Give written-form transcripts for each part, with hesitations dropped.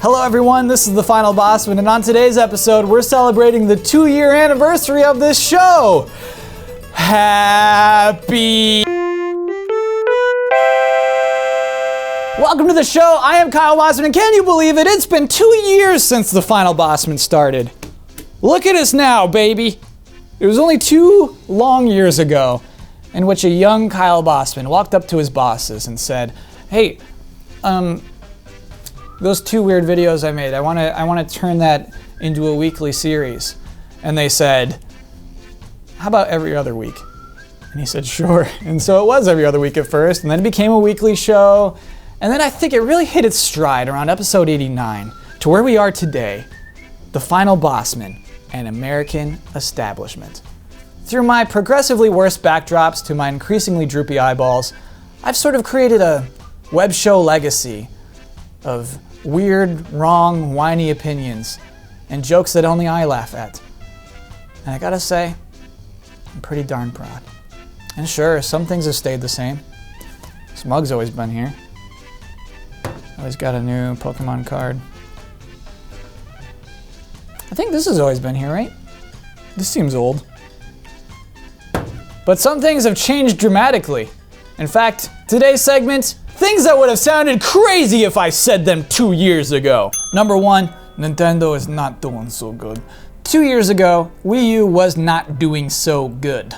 Hello everyone, this is the Final Bosman, and on today's episode, we're celebrating the 2-year anniversary of this show. Happy... Welcome to the show, I am Kyle Bosman, and can you believe it? It's been 2 years since the Final Bosman started. Look at us now, baby. It was only 2 long years ago in which a young Kyle Bosman walked up to his bosses and said, hey, those 2 weird videos I made, I want to turn that into a weekly series. And they said, how about every other week? And he said, sure. And so it was every other week at first, and then it became a weekly show. And then I think it really hit its stride around episode 89 to where we are today, the Final Bosman, an American establishment. Through my progressively worse backdrops to my increasingly droopy eyeballs, I've sort of created a web show legacy of weird, wrong, whiny opinions and jokes that only I laugh at. And I gotta say, I'm pretty darn proud. And sure, some things have stayed the same. Smug's always been here. Always got a new Pokemon card. I think this has always been here, right? This seems old. But some things have changed dramatically. In fact, today's segment, things that would have sounded crazy if I said them 2 years ago. Number 1, Nintendo is not doing so good. 2 years ago, Wii U was not doing so good.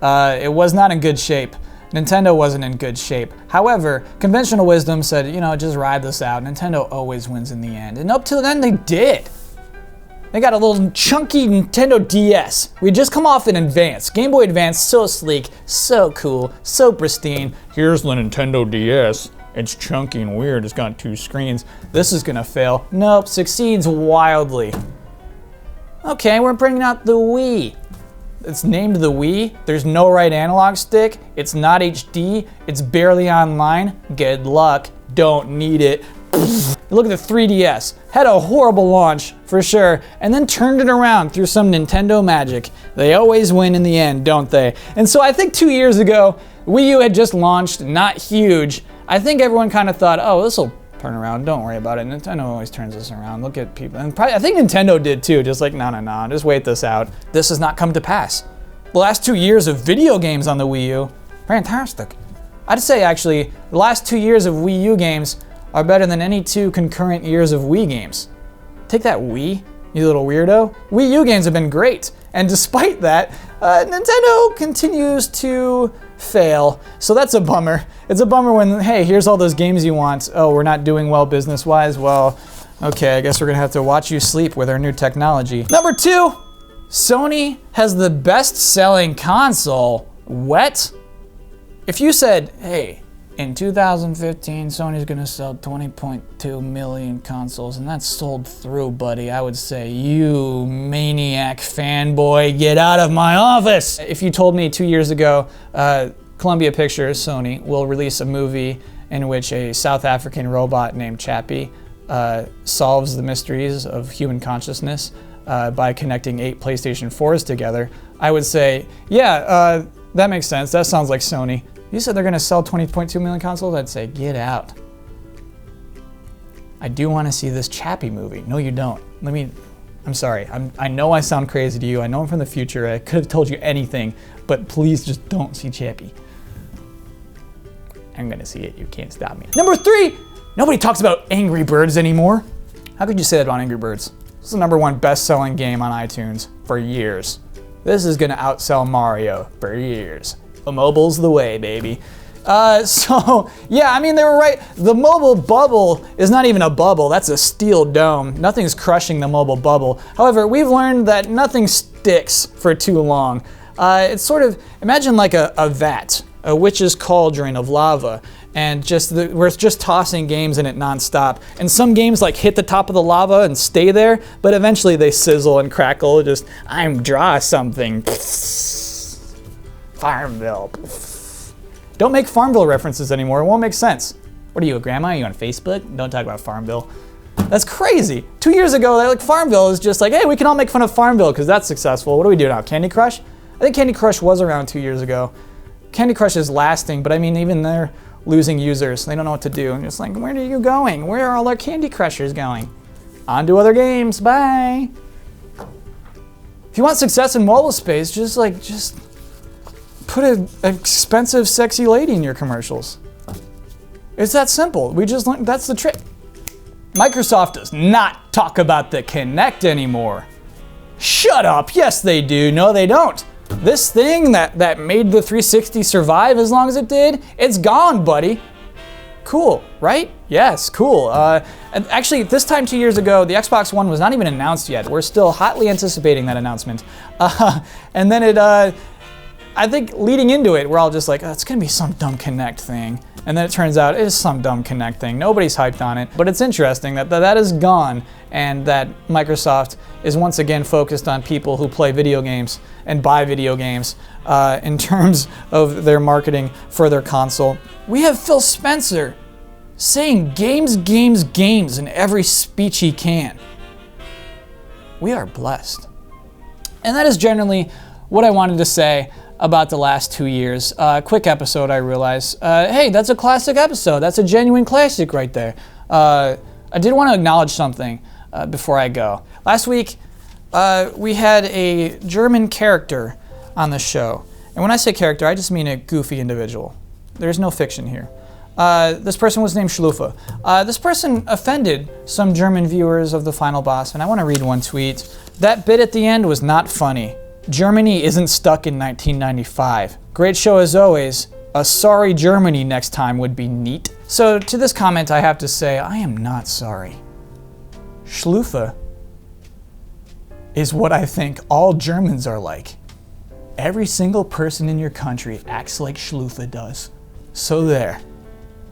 It was not in good shape. Nintendo wasn't in good shape. However, conventional wisdom said, you know, just ride this out. Nintendo always wins in the end. And up till then, they did. They got a little chunky Nintendo DS. We just come off an Advance. Game Boy Advance, so sleek, so cool, so pristine. Here's the Nintendo DS. It's chunky and weird. It's got 2 screens. This is gonna fail. Nope, succeeds wildly. Okay, we're bringing out the Wii. It's named the Wii. There's no right analog stick. It's not HD. It's barely online. Good luck. Don't need it. Look at the 3DS. Had a horrible launch, for sure, and then turned it around through some Nintendo magic. They always win in the end, don't they? And so I think 2 years ago, Wii U had just launched, not huge. I think everyone kind of thought, oh, this'll turn around, don't worry about it. Nintendo always turns this around. Look at people. And probably, I think Nintendo did too, just like, no, just wait this out. This has not come to pass. The last 2 years of video games on the Wii U, fantastic. I'd say actually, the last 2 years of Wii U games are better than any 2 concurrent years of Wii games. Take that, Wii, you little weirdo. Wii U games have been great, and despite that, Nintendo continues to fail. So that's a bummer. It's a bummer when, hey, here's all those games you want. Oh, we're not doing well business-wise. Well, okay, I guess we're gonna have to watch you sleep with our new technology. Number 2, Sony has the best-selling console. What? If you said, hey, in 2015, Sony's gonna sell 20.2 million consoles, and that's sold through, buddy, I would say, you maniac fanboy, get out of my office! If you told me 2 years ago, Columbia Pictures, Sony, will release a movie in which a South African robot named Chappie solves the mysteries of human consciousness by connecting 8 PlayStation 4s together, I would say, yeah, that makes sense, that sounds like Sony. You said they're gonna sell 20.2 million consoles? I'd say, get out. I do wanna see this Chappie movie. No, you don't. I'm sorry, I know I sound crazy to you. I know I'm from the future. I could have told you anything, but please just don't see Chappie. I'm gonna see it, you can't stop me. Number 3, nobody talks about Angry Birds anymore. How could you say that about Angry Birds? This is the #1 best-selling game on iTunes for years. This is gonna outsell Mario for years. The mobile's the way, baby. So, yeah, I mean, they were right. The mobile bubble is not even a bubble. That's a steel dome. Nothing's crushing the mobile bubble. However, we've learned that nothing sticks for too long. It's sort of, imagine like a vat, a witch's cauldron of lava, and we're just tossing games in it nonstop. And some games like hit the top of the lava and stay there, but eventually they sizzle and crackle. Just, I'm draw something. Farmville. Don't make Farmville references anymore, it won't make sense. What are you, a grandma? Are you on Facebook? Don't talk about Farmville. That's crazy. 2 years ago, like Farmville is just like, hey, we can all make fun of Farmville because that's successful. What do we do now, Candy Crush? I think Candy Crush was around 2 years ago. Candy Crush is lasting, but I mean, even they're losing users. They don't know what to do. And it's like, where are you going? Where are all our Candy Crushers going? On to other games. Bye. If you want success in mobile space, just put an expensive, sexy lady in your commercials. It's that simple. We just learned, that's the trick. Microsoft does not talk about the Kinect anymore. Shut up. Yes, they do. No, they don't. This thing that made the 360 survive as long as it did, it's gone, buddy. Cool, right? Yes, cool. And actually, this time 2 years ago, the Xbox One was not even announced yet. We're still hotly anticipating that announcement. And then I think leading into it, we're all just like, oh, it's gonna be some dumb Kinect thing. And then it turns out it is some dumb Kinect thing. Nobody's hyped on it. But it's interesting that is gone and that Microsoft is once again focused on people who play video games and buy video games in terms of their marketing for their console. We have Phil Spencer saying games, games, games in every speech he can. We are blessed. And that is generally what I wanted to say about the last 2 years. Quick episode, I realize. Hey, that's a classic episode. That's a genuine classic right there. I did want to acknowledge something before I go. Last week, we had a German character on the show. And when I say character, I just mean a goofy individual. There's no fiction here. This person was named Schlufe. This person offended some German viewers of the final boss, and I want to read one tweet. That bit at the end was not funny. Germany isn't stuck in 1995. Great show as always. A sorry Germany next time would be neat. So to this comment, I have to say, I am not sorry. Schlufe is what I think all Germans are like. Every single person in your country acts like Schlufe does. So there.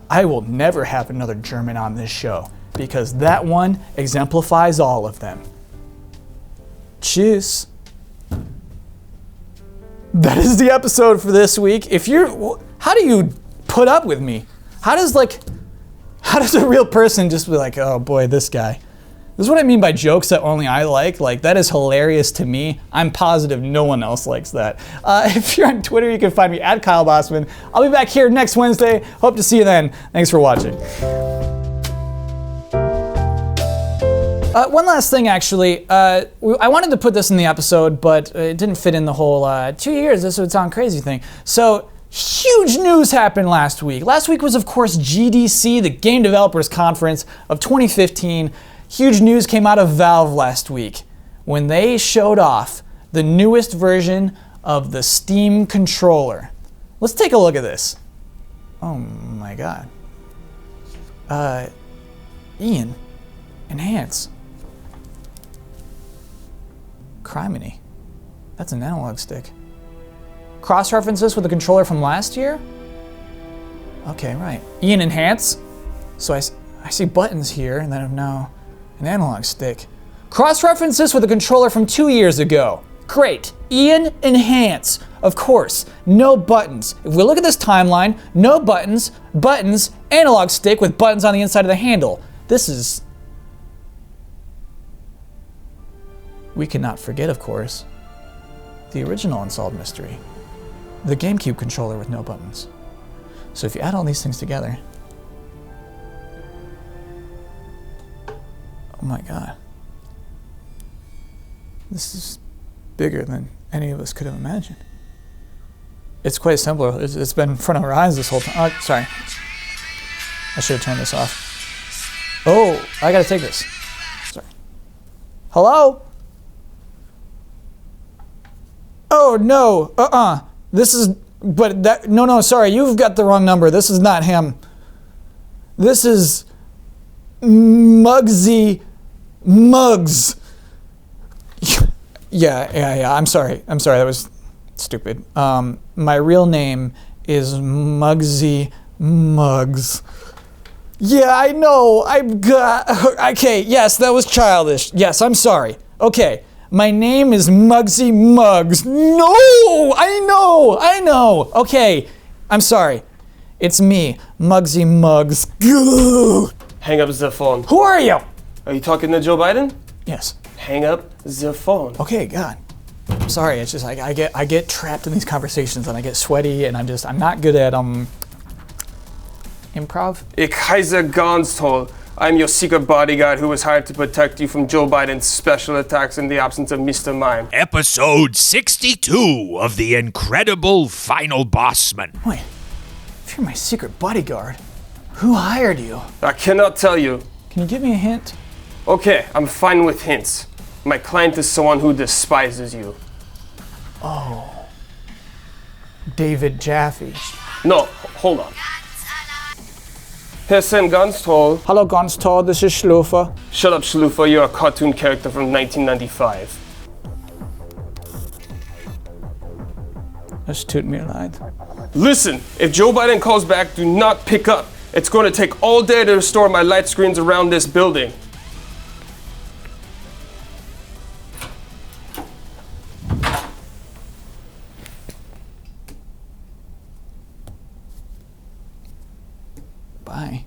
I will never have another German on this show because that one exemplifies all of them. Tschüss. That is the episode for this week. How do you put up with me? How does a real person just be like, oh boy, this guy. This is what I mean by jokes that only I like. Like, that is hilarious to me. I'm positive no one else likes that. If you're on Twitter, you can find me at Kyle Bosman. I'll be back here next Wednesday. Hope to see you then. Thanks for watching. One last thing, actually. I wanted to put this in the episode, but it didn't fit in the whole 2 years, this would sound crazy thing. So, huge news happened last week. Last week was, of course, GDC, the Game Developers Conference of 2015. Huge news came out of Valve last week when they showed off the newest version of the Steam controller. Let's take a look at this. Oh my god. Ian, enhance. Criminy. That's an analog stick. Cross-reference this with the controller from last year? Okay, right. Ian, enhance. So I see buttons here, and then now an analog stick. Cross-reference this with a controller from 2 years ago. Great. Ian, enhance. Of course, no buttons. If we look at this timeline, no buttons, buttons, analog stick with buttons on the inside of the handle. This is... We cannot forget, of course, the original Unsolved Mystery. The GameCube controller with no buttons. So if you add all these things together... Oh my god. This is bigger than any of us could have imagined. It's quite simple. It's been in front of our eyes this whole time. Oh, sorry. I should have turned this off. Oh, I gotta take this. Sorry. Hello? Oh, no. This is... But that... No, sorry. You've got the wrong number. This is not him. This is... Muggsy... Muggs. Yeah. I'm sorry. That was stupid. My real name is Muggsy Muggs. Yeah, I know. Okay, yes, that was childish. Yes, I'm sorry. Okay, my name is Muggsy Muggs. No, I know. Okay, I'm sorry. It's me, Muggsy Muggs. Hang up the phone. Who are you? Are you talking to Joe Biden? Yes. Hang up the phone. Okay, God. I'm sorry, it's just I get trapped in these conversations and I get sweaty and I'm not good at improv. Ich heiße ganz toll. I'm your secret bodyguard who was hired to protect you from Joe Biden's special attacks in the absence of Mr. Mime. Episode 62 of The Incredible Final Bosman. Wait, if you're my secret bodyguard, who hired you? I cannot tell you. Can you give me a hint? Okay, I'm fine with hints. My client is someone who despises you. Oh. David Jaffe. No, hold on. Herr Sen Gunstall. Hello, Gunstall, this is Schlufer. Shut up, Schlufer, you're a cartoon character from 1995. Es tut mir leid. Listen, if Joe Biden calls back, do not pick up. It's going to take all day to restore my light screens around this building. Bye.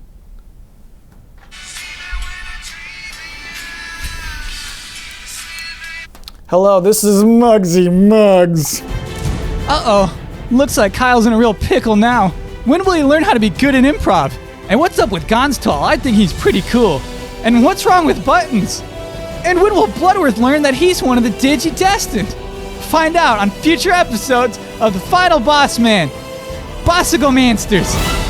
Hello, this is Muggsy Muggs. Uh-oh. Looks like Kyle's in a real pickle now. When will he learn how to be good at improv? And what's up with Gonstall? I think he's pretty cool. And what's wrong with Buttons? And when will Bloodworth learn that he's one of the Digi-Destined? Find out on future episodes of The Final Boss Man. Bossigomansters.